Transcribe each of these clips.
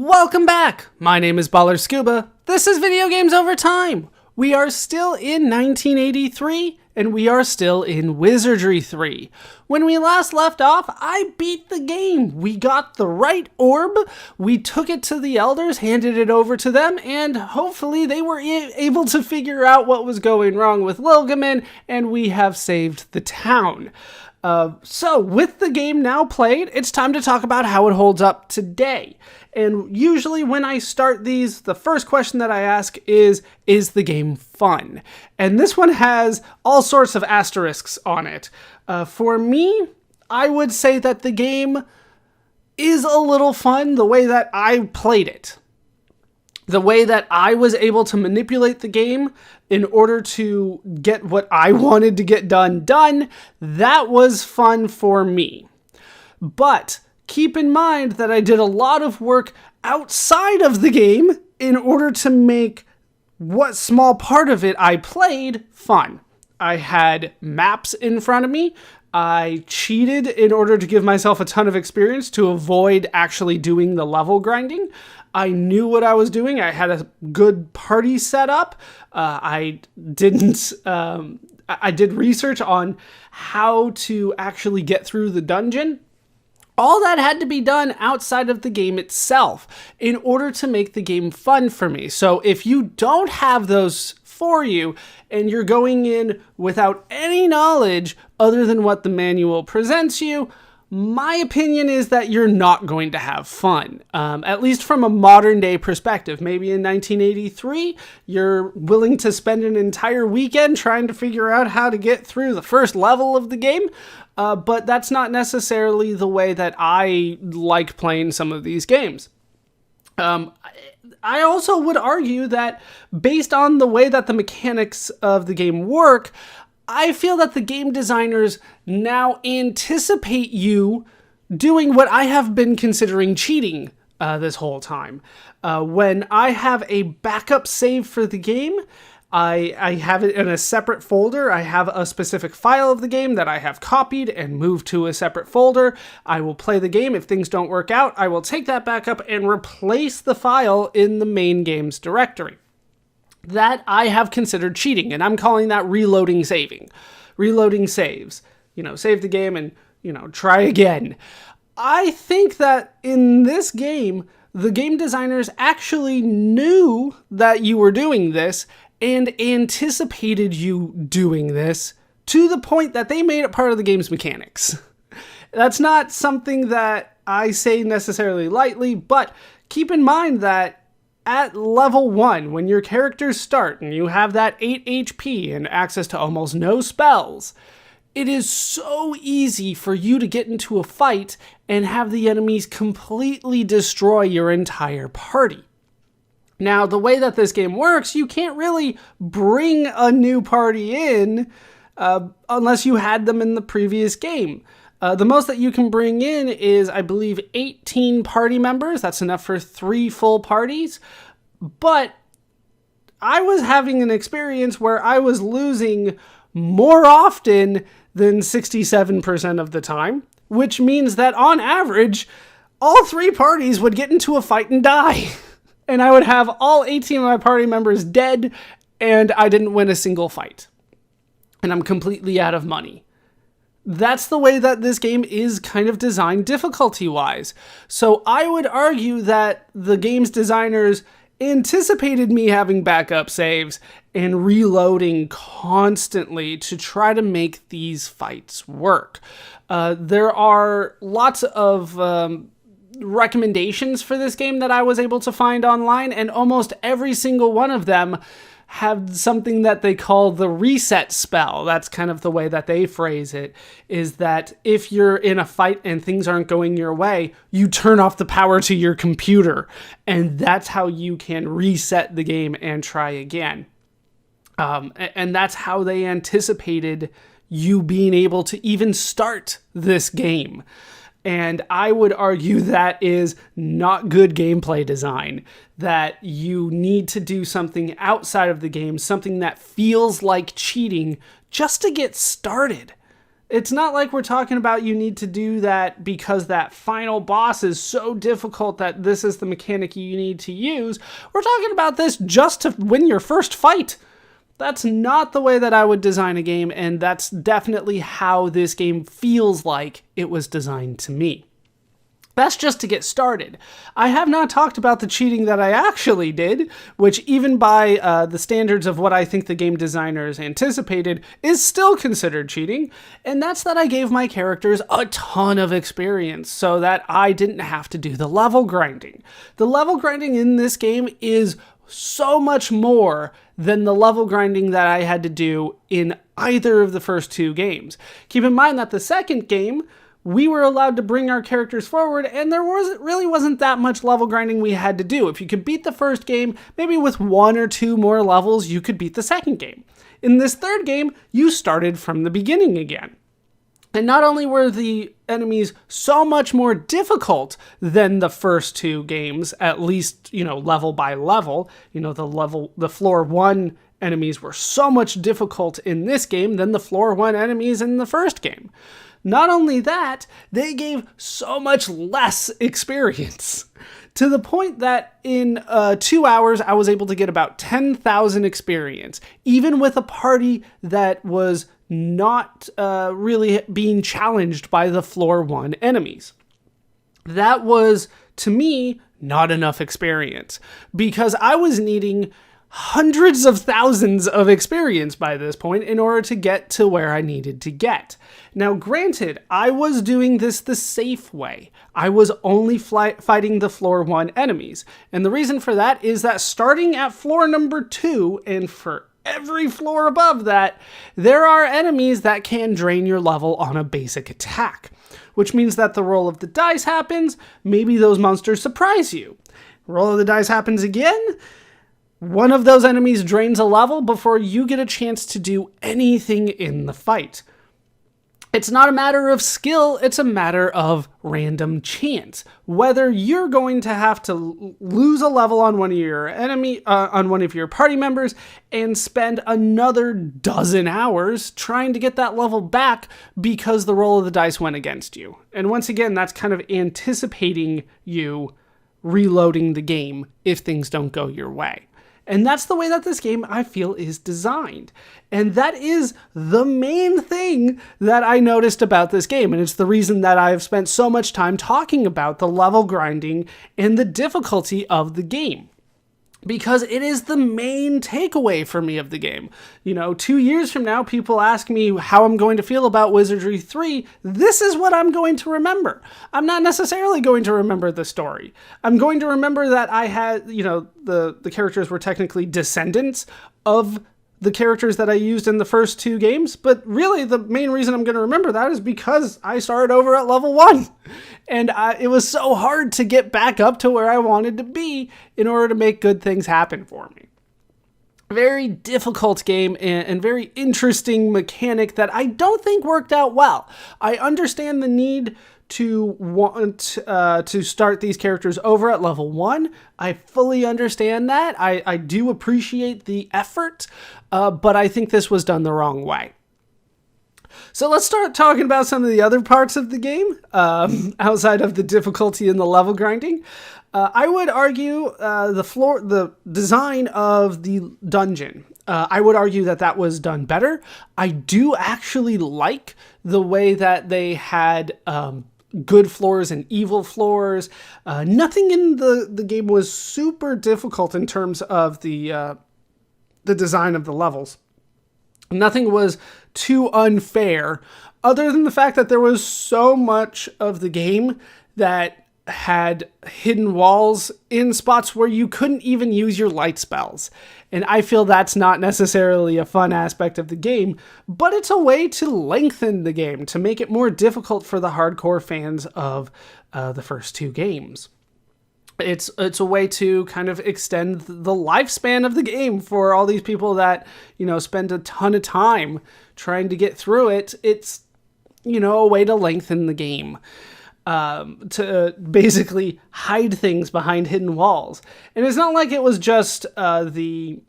Welcome back! My name is Baller Scuba. This is Video Games Over Time. We are still in 1983, and we are still in Wizardry 3. When we last left off, I beat the game. We got the right orb, we took it to the elders, handed it over to them, and hopefully they were able to figure out what was going wrong with Llylgamyn, and we have saved the town. So, with the game now played, it's time to talk about how it holds up today. And usually when I start these, the first question that I ask is the game fun? And this one has all sorts of asterisks on it. For me, I would say that the game is a little fun the way that I played it. The way that I was able to manipulate the game in order to get what I wanted to get done, that was fun for me. But keep in mind that I did a lot of work outside of the game in order to make what small part of it I played fun. I had maps in front of me. I cheated in order to give myself a ton of experience to avoid actually doing the level grinding. I knew what I was doing. I had a good party set up. I did research on how to actually get through the dungeon. All that had to be done outside of the game itself in order to make the game fun for me. So if you don't have those for you and you're going in without any knowledge other than what the manual presents you, my opinion is that you're not going to have fun, at least from a modern day perspective. Maybe in 1983, you're willing to spend an entire weekend trying to figure out how to get through the first level of the game, but that's not necessarily the way that I like playing some of these games. I also would argue that based on the way that the mechanics of the game work, I feel that the game designers now anticipate you doing what I have been considering cheating this whole time. When I have a backup save for the game, I have it in a separate folder. I have a specific file of the game that I have copied and moved to a separate folder. I will play the game. If things don't work out, I will take that backup and replace the file in the main games directory. That I have considered cheating, and I'm calling that reloading saving. Reloading saves. Save the game and, try again. I think that in this game, the game designers actually knew that you were doing this and anticipated you doing this to the point that they made it part of the game's mechanics. That's not something that I say necessarily lightly, but keep in mind that at level 1, when your characters start and you have that 8 HP and access to almost no spells, it is so easy for you to get into a fight and have the enemies completely destroy your entire party. Now, the way that this game works, you can't really bring a new party in unless you had them in the previous game. The most that you can bring in is, I believe, 18 party members. That's enough for 3 full parties. But I was having an experience where I was losing more often than 67% of the time, which means that on average, all 3 parties would get into a fight and die. And I would have all 18 of my party members dead, and I didn't win a single fight. And I'm completely out of money. That's the way that this game is kind of designed difficulty-wise. So I would argue that the game's designers anticipated me having backup saves and reloading constantly to try to make these fights work. There are lots of recommendations for this game that I was able to find online, and almost every single one of them have something that they call the reset spell. That's kind of the way that they phrase it, is that if you're in a fight and things aren't going your way, you turn off the power to your computer, and that's how you can reset the game and try again. And that's how they anticipated you being able to even start this game. And I would argue that is not good gameplay design, that you need to do something outside of the game, something that feels like cheating just to get started. It's not like we're talking about you need to do that because that final boss is so difficult that this is the mechanic you need to use. We're talking about this just to win your first fight. That's not the way that I would design a game, and that's definitely how this game feels like it was designed to me. That's just to get started. I have not talked about the cheating that I actually did, which even by the standards of what I think the game designers anticipated is still considered cheating, and that's that I gave my characters a ton of experience so that I didn't have to do the level grinding. The level grinding in this game is so much more than the level grinding that I had to do in either of the first two games. Keep in mind that the second game, we were allowed to bring our characters forward, and there really wasn't that much level grinding we had to do. If you could beat the first game, maybe with 1 or 2 more levels, you could beat the second game. In this third game, you started from the beginning again. And not only were the enemies so much more difficult than the first two games, at least, level by level, the floor 1 enemies were so much difficult in this game than the floor 1 enemies in the first game. Not only that, they gave so much less experience, to the point that in 2 hours, I was able to get about 10,000 experience, even with a party that was not really being challenged by the floor 1 enemies. That was, to me, not enough experience, because I was needing hundreds of thousands of experience by this point in order to get to where I needed to get. Now, granted, I was doing this the safe way. I was only fighting the floor 1 enemies. And the reason for that is that starting at floor number 2, and for every floor above that, there are enemies that can drain your level on a basic attack, which means that the roll of the dice happens, maybe those monsters surprise you. Roll of the dice happens again, one of those enemies drains a level before you get a chance to do anything in the fight. It's not a matter of skill, it's a matter of random chance. Whether you're going to have to lose a level on one of your on one of your party members and spend another dozen hours trying to get that level back because the roll of the dice went against you. And once again, that's kind of anticipating you reloading the game if things don't go your way. And that's the way that this game, I feel, is designed. And that is the main thing that I noticed about this game. And it's the reason that I've spent so much time talking about the level grinding and the difficulty of the game. Because it is the main takeaway for me of the game. 2 years from now, people ask me how I'm going to feel about Wizardry 3. This is what I'm going to remember. I'm not necessarily going to remember the story. I'm going to remember that I had, the characters were technically descendants of the characters that I used in the first two games, but really the main reason I'm going to remember that is because I started over at level 1, and it was so hard to get back up to where I wanted to be in order to make good things happen for me. Very difficult game and very interesting mechanic that I don't think worked out well. I understand the need to want to start these characters over at level 1. I fully understand that. I do appreciate the effort, but I think this was done the wrong way. So let's start talking about some of the other parts of the game, outside of the difficulty and the level grinding. I would argue the design of the dungeon. I would argue that was done better. I do actually like the way that they had good floors and evil floors. Nothing in the game was super difficult in terms of the design of the levels. Nothing was too unfair, other than the fact that there was so much of the game that had hidden walls in spots where you couldn't even use your light spells. And I feel that's not necessarily a fun aspect of the game, but it's a way to lengthen the game, to make it more difficult for the hardcore fans of the first two games. It's a way to kind of extend the lifespan of the game for all these people that, spend a ton of time trying to get through it. It's, a way to lengthen the game. To basically hide things behind hidden walls. And it's not like it was just the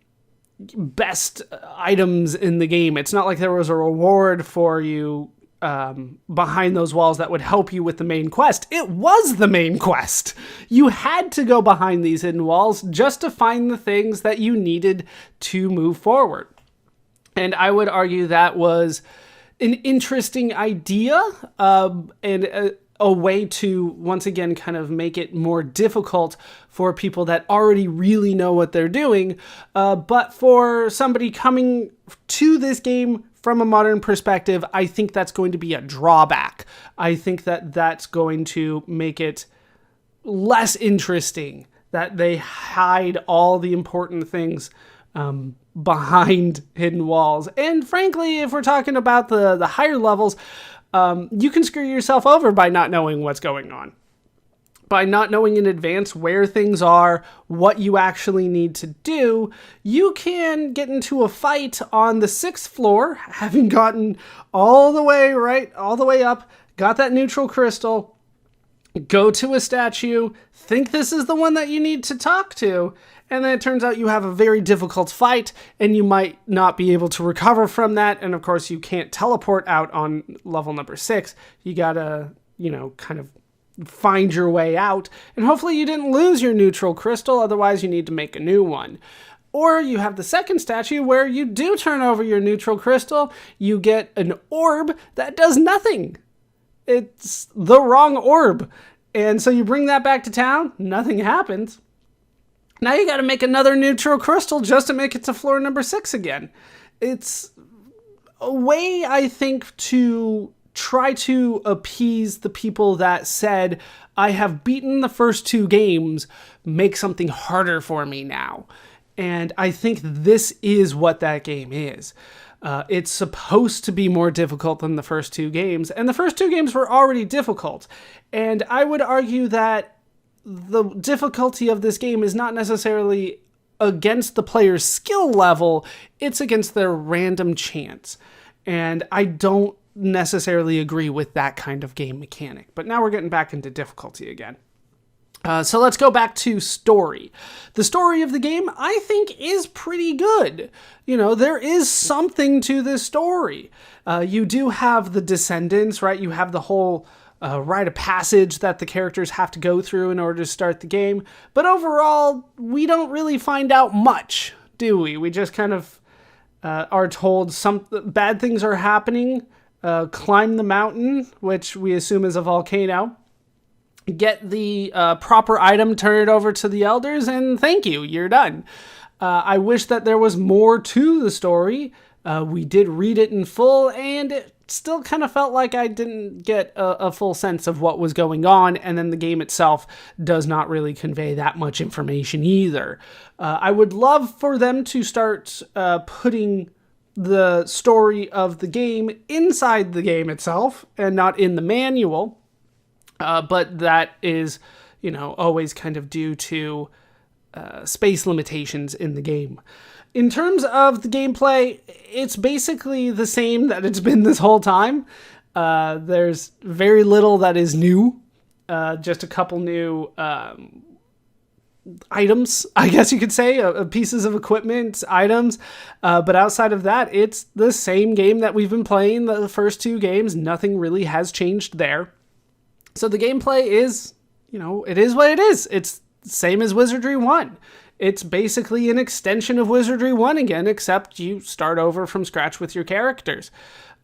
best items in the game. It's not like there was a reward for you behind those walls that would help you with the main quest. It was the main quest. You had to go behind these hidden walls just to find the things that you needed to move forward. And I would argue that was an interesting idea, and a way to, once again, kind of make it more difficult for people that already really know what they're doing. But for somebody coming to this game from a modern perspective, I think that's going to be a drawback. I think that that's going to make it less interesting, that they hide all the important things behind hidden walls. And frankly, if we're talking about the higher levels, you can screw yourself over by not knowing what's going on. By not knowing in advance where things are, what you actually need to do, you can get into a fight on the 6th floor, having gotten all the way up, got that neutral crystal, go to a statue, think this is the one that you need to talk to, and then it turns out you have a very difficult fight, and you might not be able to recover from that. And of course, you can't teleport out on level number 6. You gotta, kind of find your way out. And hopefully you didn't lose your neutral crystal, otherwise you need to make a new one. Or you have the second statue where you do turn over your neutral crystal, you get an orb that does nothing. It's the wrong orb. And so you bring that back to town, nothing happens. Now you got to make another neutral crystal just to make it to floor number 6 again. It's a way, I think, to try to appease the people that said, I have beaten the first 2 games, make something harder for me now. And I think this is what that game is. It's supposed to be more difficult than the first 2 games, and the first 2 games were already difficult. And I would argue that the difficulty of this game is not necessarily against the player's skill level, it's against their random chance. And I don't necessarily agree with that kind of game mechanic. But now we're getting back into difficulty again. So let's go back to story. The story of the game, I think, is pretty good. There is something to this story. You do have the descendants, right? You have the whole rite of passage that the characters have to go through in order to start the game. But overall, we don't really find out much, do we? We just kind of are told some bad things are happening. Climb the mountain, which we assume is a volcano. Get the proper item, turn it over to the elders, and thank you, you're done. I wish that there was more to the story. We did read it in full, and it still kind of felt like I didn't get a full sense of what was going on, and then the game itself does not really convey that much information either. I would love for them to start putting the story of the game inside the game itself and not in the manual. But that is, always kind of due to space limitations in the game. In terms of the gameplay, it's basically the same that it's been this whole time. There's very little that is new. Just a couple new items, I guess you could say, pieces of equipment, items. But outside of that, it's the same game that we've been playing the first 2 games. Nothing really has changed there. So the gameplay is, it is what it is. It's the same as Wizardry 1. It's basically an extension of Wizardry 1 again, except you start over from scratch with your characters.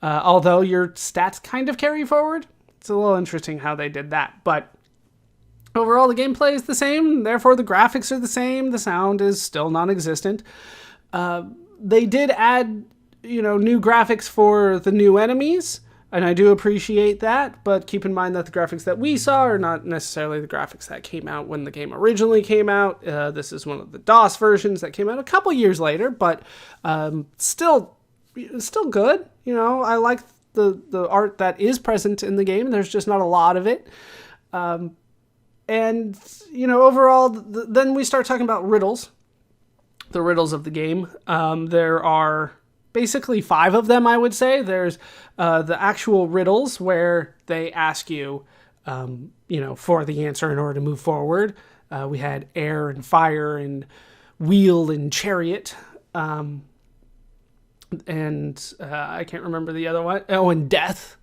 Although your stats kind of carry forward. It's a little interesting how they did that. But overall, the gameplay is the same. Therefore, the graphics are the same. The sound is still non-existent. They did add, new graphics for the new enemies. And I do appreciate that, but keep in mind that the graphics that we saw are not necessarily the graphics that came out when the game originally came out. This is one of the DOS versions that came out a couple years later, but still good. I like the art that is present in the game. There's just not a lot of it. And overall, then we start talking about riddles, the riddles of the game. There are basically 5 of them, I would say. There's the actual riddles where they ask you, for the answer in order to move forward. We had air and fire and wheel and chariot. And I can't remember the other one. Oh, and death.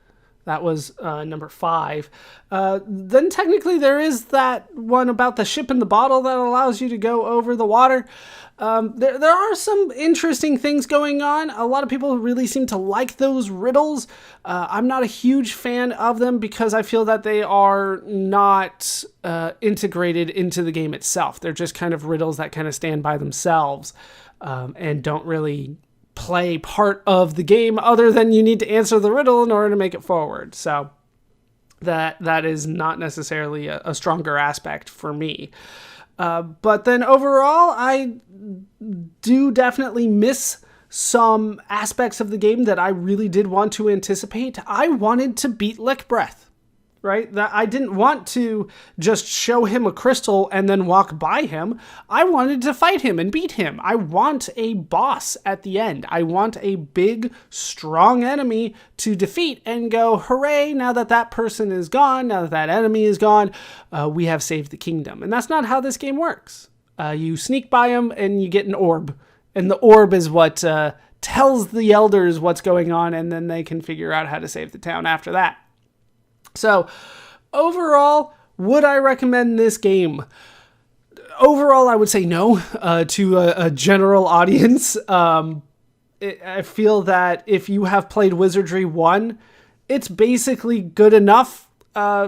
That was number 5. Then technically there is that one about the ship in the bottle that allows you to go over the water. There are some interesting things going on. A lot of people really seem to like those riddles. I'm not a huge fan of them because I feel that they are not integrated into the game itself. They're just kind of riddles that kind of stand by themselves and don't really play part of the game other than you need to answer the riddle in order to make it forward. So that is not necessarily a stronger aspect for me. But then overall, I do definitely miss some aspects of the game that I really did want to anticipate. I wanted to beat Lick Breath, right? That I didn't want to just show him a crystal and then walk by him. I wanted to fight him and beat him. I want a boss at the end. I want a big, strong enemy to defeat and go, hooray, now that that person is gone, now that that enemy is gone, we have saved the kingdom. And that's not how this game works. You sneak by him and you get an orb. And the orb is what tells the elders what's going on, and then they can figure out how to save the town after that. So, overall, would I recommend this game? Overall, I would say no to a general audience. I feel that if you have played Wizardry 1, it's basically good enough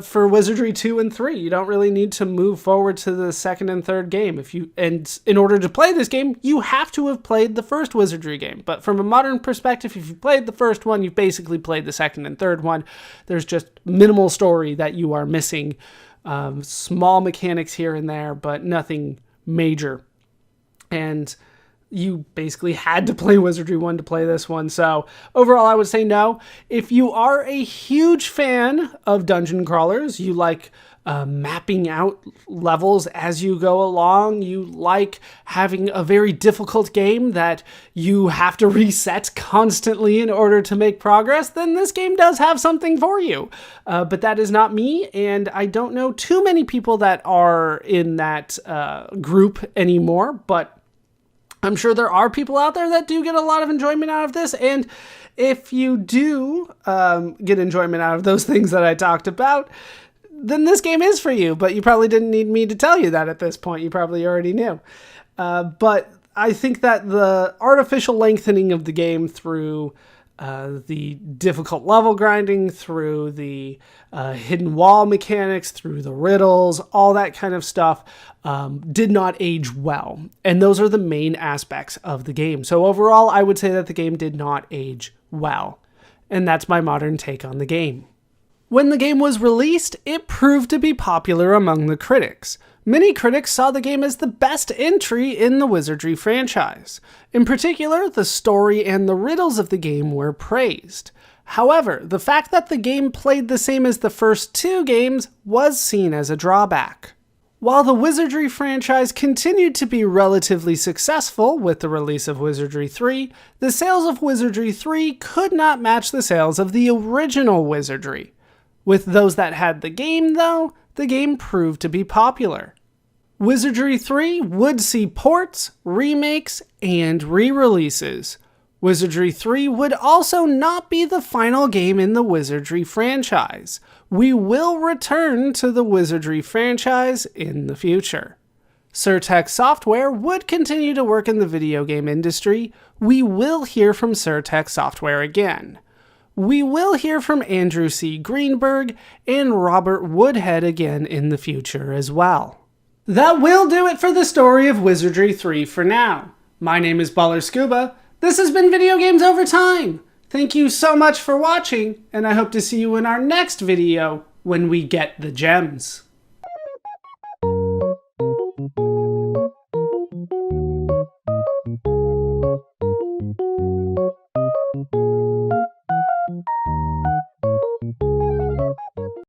for Wizardry 2 and 3. You don't really need to move forward to the second and third game. And in order to play this game, you have to have played the first Wizardry game. But from a modern perspective, if you played the first one, you've basically played the second and third one. There's just minimal story that you are missing. Small mechanics here and there, but nothing major. And you basically had to play Wizardry 1 to play this one. So overall, I would say no. If you are a huge fan of dungeon crawlers, you like mapping out levels as you go along, you like having a very difficult game that you have to reset constantly in order to make progress, then this game does have something for you. But that is not me, and I don't know too many people that are in that group anymore, but I'm sure there are people out there that do get a lot of enjoyment out of this, and if you do get enjoyment out of those things that I talked about, then this game is for you, but you probably didn't need me to tell you that at this point. You probably already knew. But I think that the artificial lengthening of the game through the difficult level grinding, through the hidden wall mechanics, through the riddles, all that kind of stuff did not age well. And those are the main aspects of the game. So overall, I would say that the game did not age well. And that's my modern take on the game. When the game was released, it proved to be popular among the critics. Many critics saw the game as the best entry in the Wizardry franchise. In particular, the story and the riddles of the game were praised. However, the fact that the game played the same as the first 2 games was seen as a drawback. While the Wizardry franchise continued to be relatively successful with the release of Wizardry 3, the sales of Wizardry 3 could not match the sales of the original Wizardry. With those that had the game, though, the game proved to be popular. Wizardry 3 would see ports, remakes, and re-releases. Wizardry 3 would also not be the final game in the Wizardry franchise. We will return to the Wizardry franchise in the future. Surtech Software would continue to work in the video game industry. We will hear from Surtech Software again. We will hear from Andrew C. Greenberg and Robert Woodhead again in the future as well. That will do it for the story of Wizardry 3 for now. My name is Baller Scuba. This has been Video Games Over Time. Thank you so much for watching, and I hope to see you in our next video when we get the gems.